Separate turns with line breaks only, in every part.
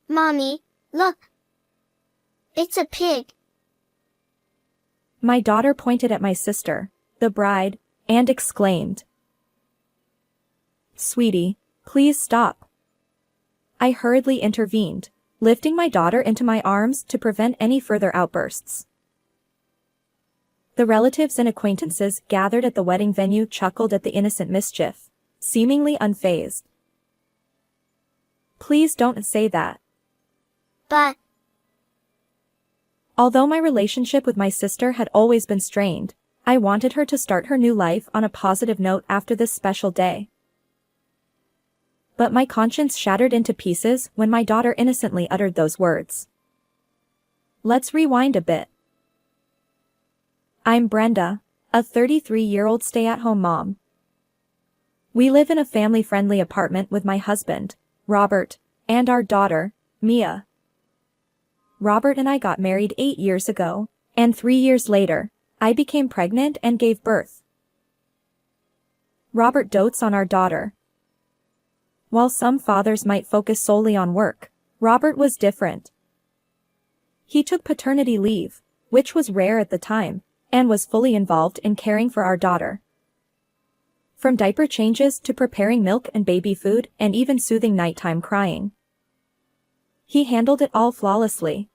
Mommy, look. It's a pig.
My daughter pointed at my sister, the bride, and exclaimed, "Sweetie, please stop." I hurriedly intervened, lifting my daughter into my arms to prevent any further outbursts. The relatives and acquaintances gathered at the wedding venue chuckled at the innocent mischief, seemingly unfazed. "Please don't say that."
But,
Although my relationship with my sister had always been strained, I wanted her to start her new life on a positive note after this special day. But my conscience shattered into pieces when my daughter innocently uttered those words. Let's rewind a bit. I'm Brenda, a 33-year-old stay-at-home mom. We live in a family-friendly apartment with my husband, Robert, and our daughter, Mia. Robert and I got married 8 years ago, and 3 years later, I became pregnant and gave birth. Robert dotes on our daughter. While some fathers might focus solely on work, Robert was different. He took paternity leave, which was rare at the time, and was fully involved in caring for our daughter. From diaper changes to preparing milk and baby food and even soothing nighttime crying. He handled it all flawlessly.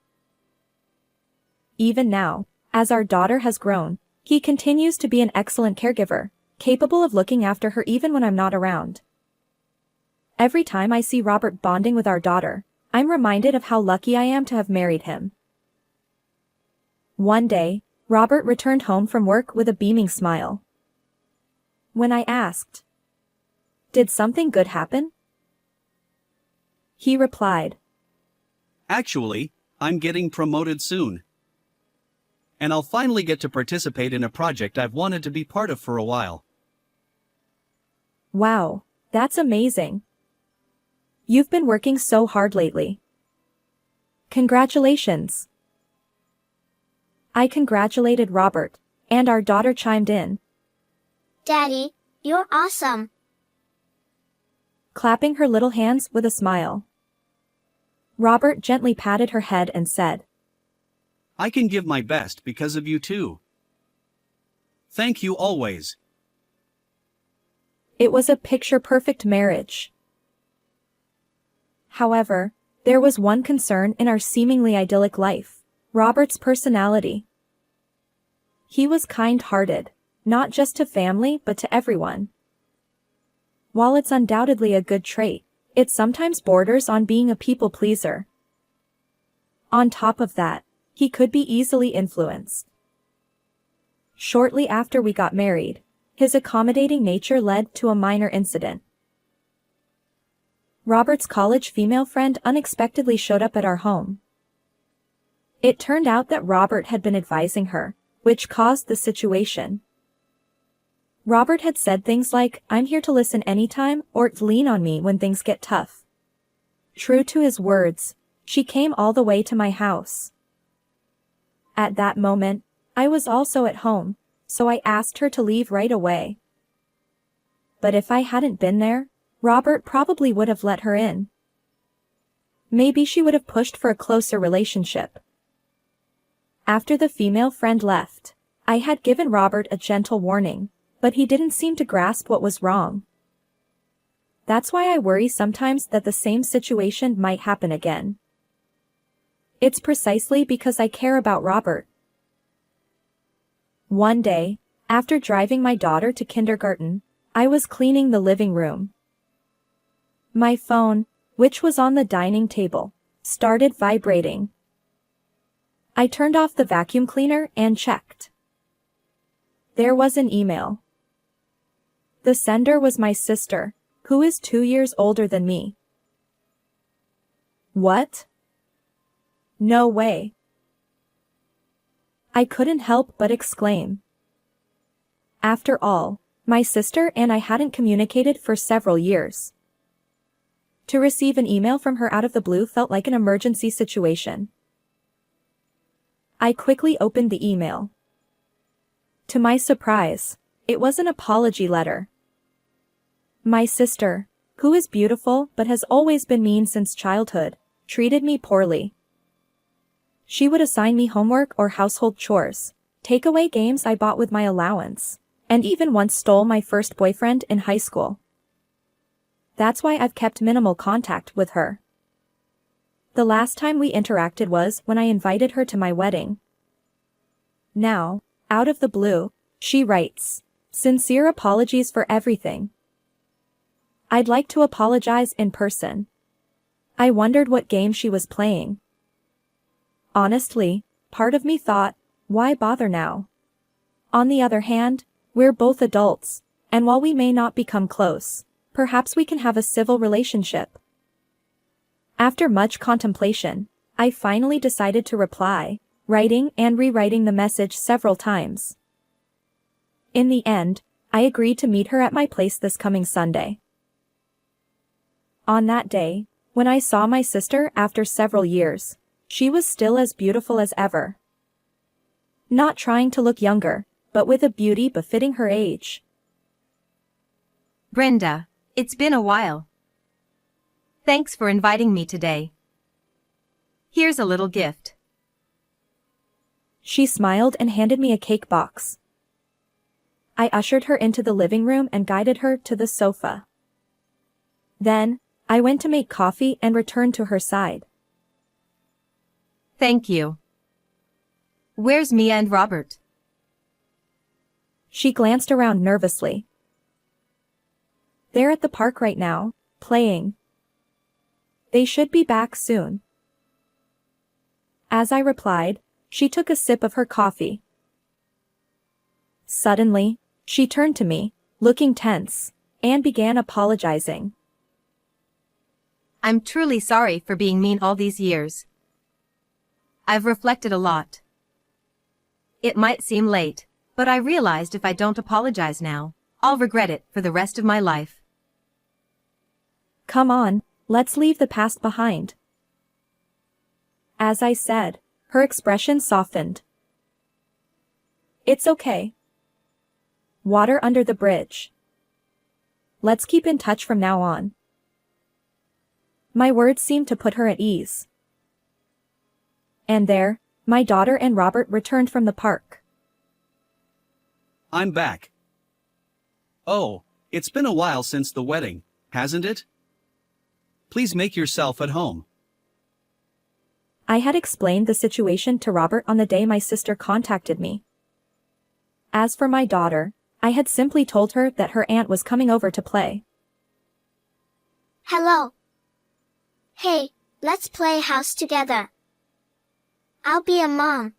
Even now, as our daughter has grown, he continues to be an excellent caregiver, capable of looking after her even when I'm not around. Every time I see Robert bonding with our daughter, I'm reminded of how lucky I am to have married him. One day, Robert returned home from work with a beaming smile. When I asked, "Did something good happen?" he replied,
Actually, I'm getting promoted soon. And I'll finally get to participate in a project I've wanted to be part of for a while.
"Wow, that's amazing. You've been working so hard lately. Congratulations." I congratulated Robert, and our daughter chimed in,
Daddy, you're awesome.
clapping her little hands with a smile. Robert gently patted her head and said,
I can give my best because of you too. Thank you always.
It was a picture-perfect marriage. However, there was one concern in our seemingly idyllic life: Robert's personality. He was kind-hearted, not just to family but to everyone. While it's undoubtedly a good trait, it sometimes borders on being a people-pleaser. On top of that, he could be easily influenced. Shortly after we got married, his accommodating nature led to a minor incident. Robert's college female friend unexpectedly showed up at our home. It turned out that Robert had been advising her, which caused the situation. Robert had said things like, "I'm here to listen anytime," or "lean on me when things get tough." True to his words, she came all the way to my house. At that moment, I was also at home, so I asked her to leave right away. But if I hadn't been there, Robert probably would have let her in. Maybe she would have pushed for a closer relationship. After the female friend left, I had given Robert a gentle warning, but he didn't seem to grasp what was wrong. That's why I worry sometimes that the same situation might happen again. It's precisely because I care about Robert. One day, after driving my daughter to kindergarten, I was cleaning the living room. My phone, which was on the dining table, started vibrating. I turned off the vacuum cleaner and checked. There was an email. The sender was my sister, who is 2 years older than me. What? No way. I couldn't help but exclaim. After all, my sister and I hadn't communicated for several years. To receive an email from her out of the blue felt like an emergency situation. I quickly opened the email. To my surprise, it was an apology letter. My sister, who is beautiful but has always been mean since childhood, treated me poorly. She would assign me homework or household chores, take away games I bought with my allowance, and even once stole my first boyfriend in high school. That's why I've kept minimal contact with her. The last time we interacted was when I invited her to my wedding. Now, out of the blue, she writes, "Sincere apologies for everything. I'd like to apologize in person." I wondered what game she was playing. Honestly, part of me thought, why bother now? On the other hand, we're both adults, and while we may not become close, perhaps we can have a civil relationship. After much contemplation, I finally decided to reply, writing and rewriting the message several times. In the end, I agreed to meet her at my place this coming Sunday. On that day, when I saw my sister after several years, she was still as beautiful as ever. Not trying to look younger, but with a beauty befitting her age.
Brenda, it's been a while. Thanks for inviting me today. Here's a little gift.
She smiled and handed me a cake box. I ushered her into the living room and guided her to the sofa. Then, I went to make coffee and returned to her side.
Thank you. Where's Mia and Robert?
She glanced around nervously. They're at the park right now, playing. They should be back soon. As I replied, she took a sip of her coffee. Suddenly, she turned to me, looking tense, and began apologizing.
I'm truly sorry for being mean all these years. I've reflected a lot. It might seem late, but I realized if I don't apologize now, I'll regret it for the rest of my life.
Come on, let's leave the past behind. As I said, her expression softened. It's okay. Water under the bridge. Let's keep in touch from now on. My words seemed to put her at ease. And there, my daughter and Robert returned from the park.
I'm back. Oh, it's been a while since the wedding, hasn't it? Please make yourself at home.
I had explained the situation to Robert on the day my sister contacted me. As for my daughter, I had simply told her that her aunt was coming over to play.
Hello. Hey, let's play house together. I'll be a mom.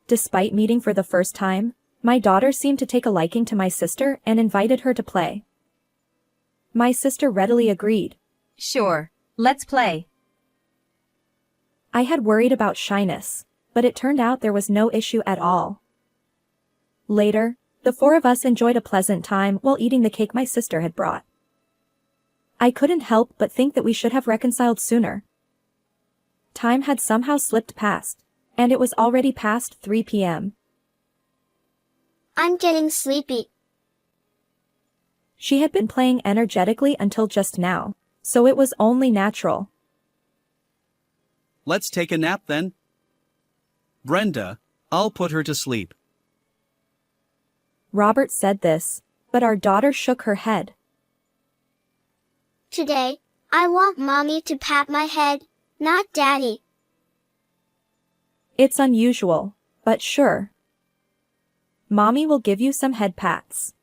Despite meeting for the first time, my daughter seemed to take a liking to my sister and invited her to play. My sister readily agreed.
Sure, let's play.
I had worried about shyness, but it turned out there was no issue at all. Later, the four of us enjoyed a pleasant time while eating the cake my sister had brought. I couldn't help but think that we should have reconciled sooner. Time had somehow slipped past, and it was already past 3 p.m.
I'm getting sleepy.
She had been playing energetically until just now, so it was only natural.
Let's take a nap then. Brenda, I'll put her to sleep.
Robert said this, but our daughter shook her head.
Today, I want mommy to pat my head, not daddy.
It's unusual, but sure. Mommy will give you some head pats.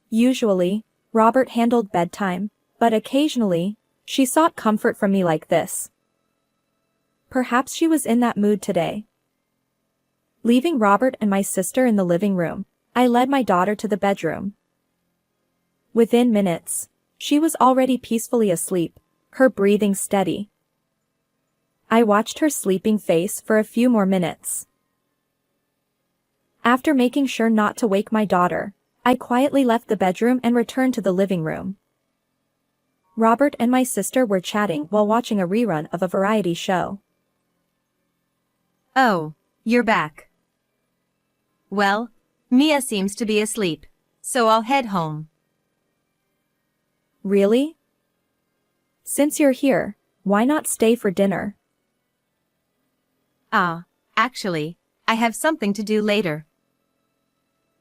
Usually, Robert handled bedtime, but occasionally, she sought comfort from me like this. Perhaps she was in that mood today. Leaving Robert and my sister in the living room, I led my daughter to the bedroom. Within minutes, she was already peacefully asleep, her breathing steady. I watched her sleeping face for a few more minutes. After making sure not to wake my daughter, I quietly left the bedroom and returned to the living room. Robert and my sister were chatting while watching a rerun of a variety show.
Oh, you're back. Well, Mia seems to be asleep, so I'll head home.
Really? Since you're here, why not stay for dinner?
Actually, I have something to do later.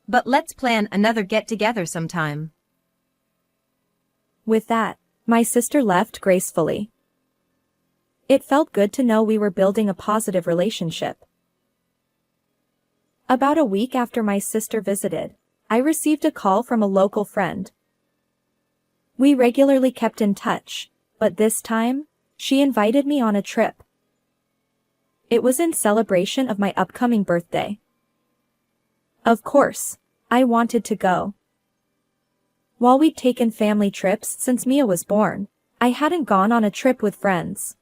But let's plan another get-together sometime.
With that, my sister left gracefully. It felt good to know we were building a positive relationship. About a week after my sister visited, I received a call from a local friend. We regularly kept in touch, but this time, she invited me on a trip. It was in celebration of my upcoming birthday. Of course, I wanted to go. While we'd taken family trips since Mia was born, I hadn't gone on a trip with friends.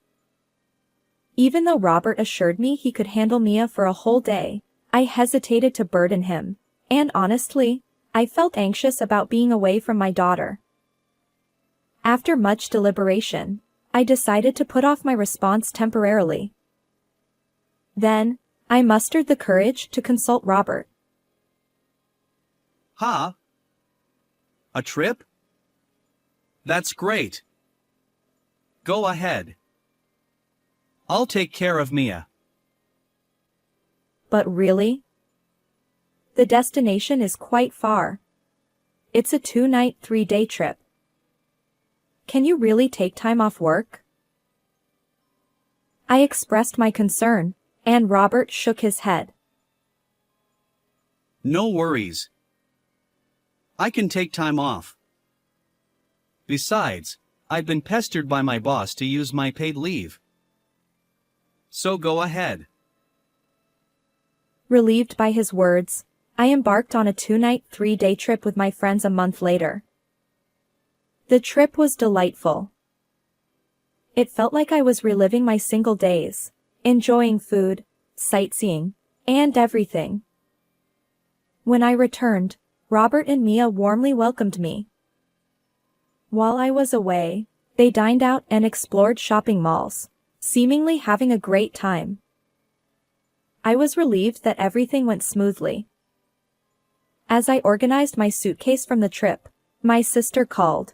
Even though Robert assured me he could handle Mia for a whole day, I hesitated to burden him, and honestly, I felt anxious about being away from my daughter. After much deliberation, I decided to put off my response temporarily. Then, I mustered the courage to consult Robert.
Ha? A trip? That's great. Go ahead. I'll take care of Mia.
But really? The destination is quite far. It's a 2-night, 3-day trip. Can you really take time off work? I expressed my concern, and Robert shook his head.
No worries. I can take time off. Besides, I've been pestered by my boss to use my paid leave. So go ahead.
Relieved by his words, I embarked on a 2-night, 3-day trip with my friends a month later. The trip was delightful. It felt like I was reliving my single days, enjoying food, sightseeing, and everything. When I returned, Robert and Mia warmly welcomed me. While I was away, they dined out and explored shopping malls, seemingly having a great time. I was relieved that everything went smoothly. As I organized my suitcase from the trip, my sister called.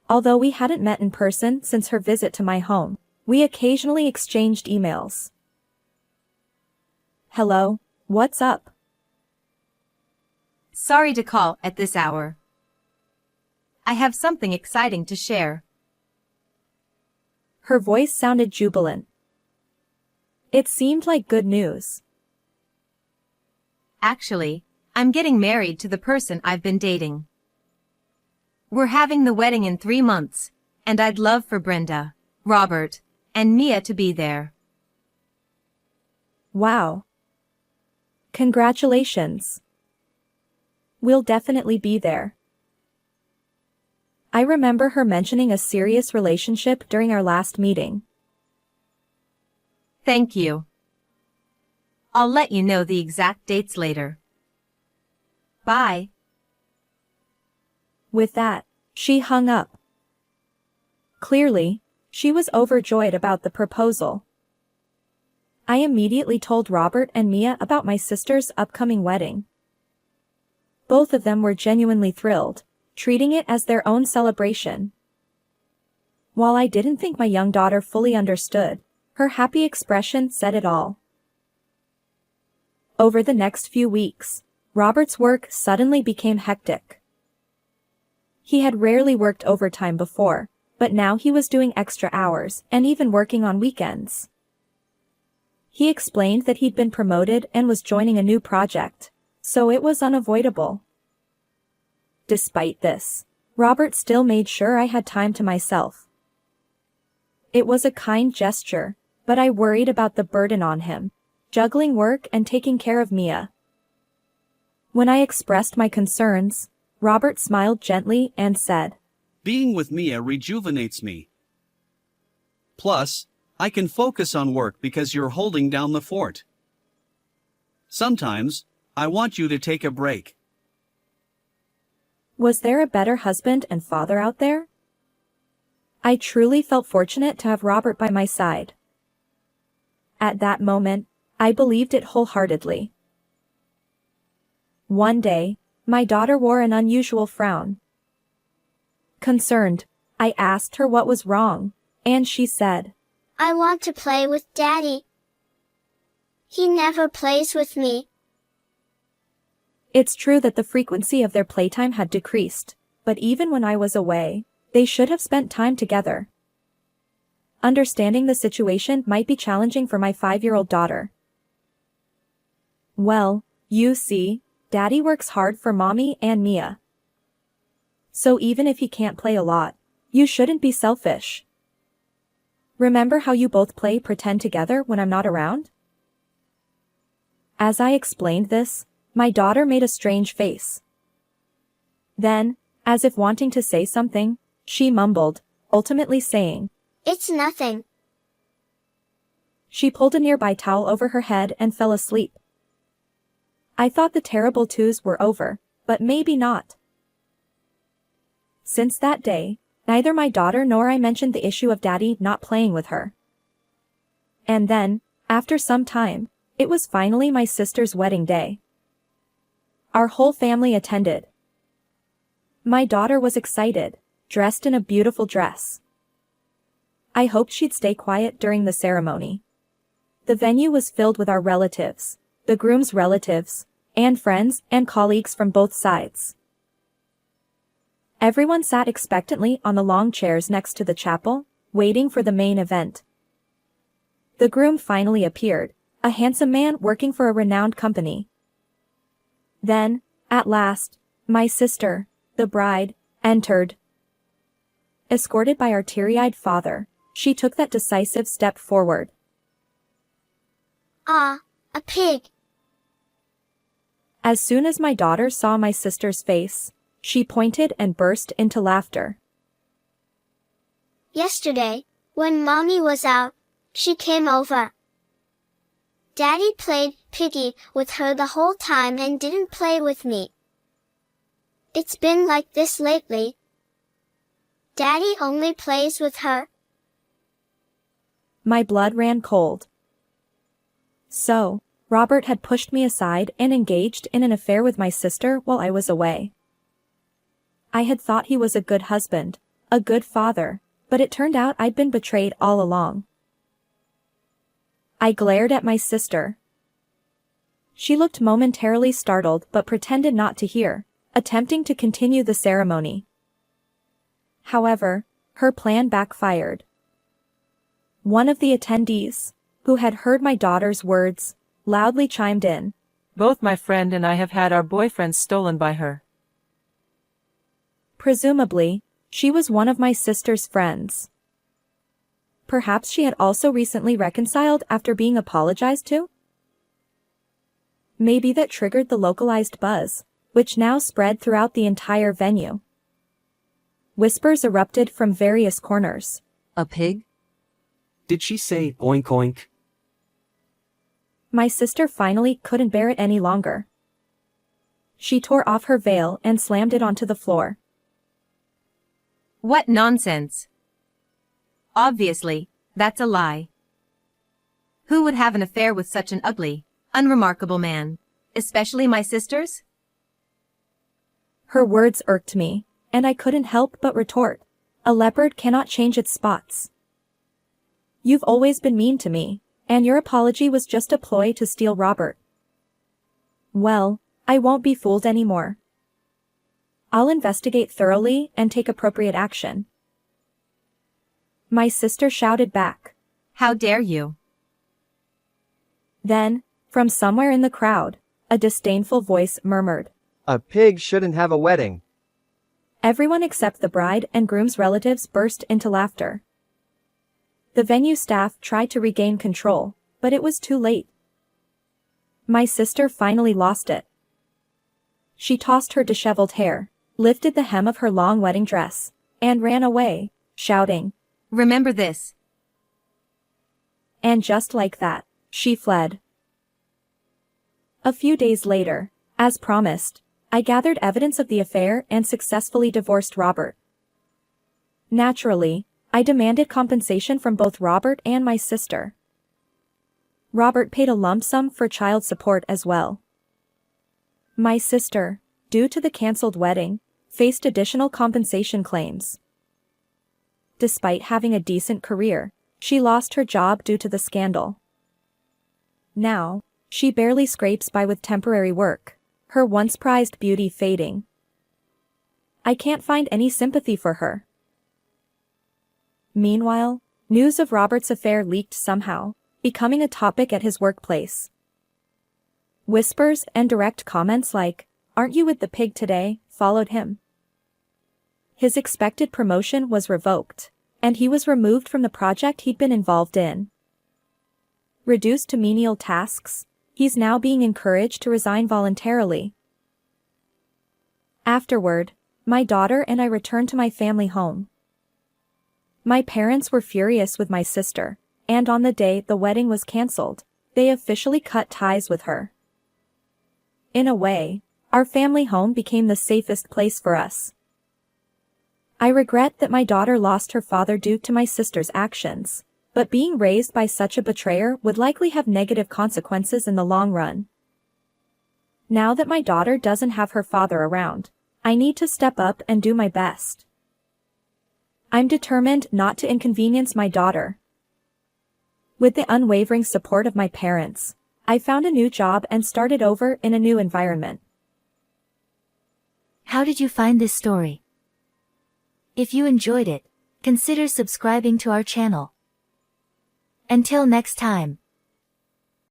Although we hadn't met in person since her visit to my home, we occasionally exchanged emails. Hello, what's up?
Sorry to call at this hour. I have something exciting to share.
Her voice sounded jubilant. It seemed like good news.
Actually, I'm getting married to the person I've been dating. We're having the wedding in 3 months, and I'd love for Brenda, Robert, and Mia to be there.
Wow. Congratulations. We'll definitely be there. I remember her mentioning a serious relationship during our last meeting.
Thank you. I'll let you know the exact dates later. Bye.
With that, she hung up. Clearly, she was overjoyed about the proposal. I immediately told Robert and Mia about my sister's upcoming wedding. Both of them were genuinely thrilled, treating it as their own celebration. While I didn't think my young daughter fully understood, her happy expression said it all. Over the next few weeks, Robert's work suddenly became hectic. He had rarely worked overtime before, but now he was doing extra hours and even working on weekends. He explained that he'd been promoted and was joining a new project, so it was unavoidable. Despite this, Robert still made sure I had time to myself. It was a kind gesture, but I worried about the burden on him, juggling work and taking care of Mia. When I expressed my concerns, Robert smiled gently and said,
Being with Mia rejuvenates me. Plus, I can focus on work because you're holding down the fort. Sometimes, I want you to take a break.
Was there a better husband and father out there? I truly felt fortunate to have Robert by my side. At that moment, I believed it wholeheartedly. One day, my daughter wore an unusual frown. Concerned, I asked her what was wrong, and she said,
I want to play with Daddy. He never plays with me.
It's true that the frequency of their playtime had decreased, but even when I was away, they should have spent time together. Understanding the situation might be challenging for my 5-year-old daughter. Well, you see, Daddy works hard for Mommy and Mia. So even if he can't play a lot, you shouldn't be selfish. Remember how you both play pretend together when I'm not around? As I explained this, my daughter made a strange face. Then, as if wanting to say something, she mumbled, ultimately saying,
It's nothing.
She pulled a nearby towel over her head and fell asleep. I thought the terrible twos were over, but maybe not. Since that day, neither my daughter nor I mentioned the issue of Daddy not playing with her. And then, after some time, it was finally my sister's wedding day. Our whole family attended. My daughter was excited, dressed in a beautiful dress. I hoped she'd stay quiet during the ceremony. The venue was filled with our relatives, the groom's relatives, and friends and colleagues from both sides. Everyone sat expectantly on the long chairs next to the chapel, waiting for the main event. The groom finally appeared, a handsome man working for a renowned company. Then, at last, my sister, the bride, entered. Escorted by our teary-eyed father, she took that decisive step forward.
Ah, a pig.
As soon as my daughter saw my sister's face, she pointed and burst into laughter.
Yesterday, when Mommy was out, she came over. Daddy played piggy with her the whole time and didn't play with me. It's been like this lately. Daddy only plays with her.
My blood ran cold. So, Robert had pushed me aside and engaged in an affair with my sister while I was away. I had thought he was a good husband, a good father, but it turned out I'd been betrayed all along. I glared at my sister. She looked momentarily startled but pretended not to hear, attempting to continue the ceremony. However, her plan backfired. One of the attendees, who had heard my daughter's words, loudly chimed in.
Both my friend and I have had our boyfriends stolen by her.
Presumably, she was one of my sister's friends. Perhaps she had also recently reconciled after being apologized to? Maybe that triggered the localized buzz, which now spread throughout the entire venue. Whispers erupted from various corners.
A pig?
Did she say oink oink?
My sister finally couldn't bear it any longer. She tore off her veil and slammed it onto the floor.
What nonsense. Obviously, that's a lie. Who would have an affair with such an ugly, unremarkable man, especially my sisters?
Her words irked me, and I couldn't help but retort. A leopard cannot change its spots. You've always been mean to me, and your apology was just a ploy to steal Robert. Well, I won't be fooled anymore. I'll investigate thoroughly and take appropriate action. My sister shouted back.
How dare you?
Then, from somewhere in the crowd, a disdainful voice murmured.
A pig shouldn't have a wedding.
Everyone except the bride and groom's relatives burst into laughter. The venue staff tried to regain control, but it was too late. My sister finally lost it. She tossed her disheveled hair, lifted the hem of her long wedding dress, and ran away, shouting,
Remember this.
And just like that, she fled. A few days later, as promised, I gathered evidence of the affair and successfully divorced Robert. Naturally, I demanded compensation from both Robert and my sister. Robert paid a lump sum for child support as well. My sister, due to the cancelled wedding, faced additional compensation claims. despite having a decent career, she lost her job due to the scandal. Now, she barely scrapes by with temporary work, her once prized beauty fading. I can't find any sympathy for her. Meanwhile, news of Robert's affair leaked somehow, becoming a topic at his workplace. Whispers and direct comments like, "Aren't you with the pig today?" followed him. His expected promotion was revoked, and he was removed from the project he'd been involved in. Reduced to menial tasks, he's now being encouraged to resign voluntarily. Afterward, my daughter and I returned to my family home. My parents were furious with my sister, and on the day the wedding was cancelled, they officially cut ties with her. In a way, our family home became the safest place for us. I regret that my daughter lost her father due to my sister's actions, but being raised by such a betrayer would likely have negative consequences in the long run. Now that my daughter doesn't have her father around, I need to step up and do my best. I'm determined not to inconvenience my daughter. With the unwavering support of my parents, I found a new job and started over in a new environment.
How did you find this story? If you enjoyed it, consider subscribing to our channel. Until next time.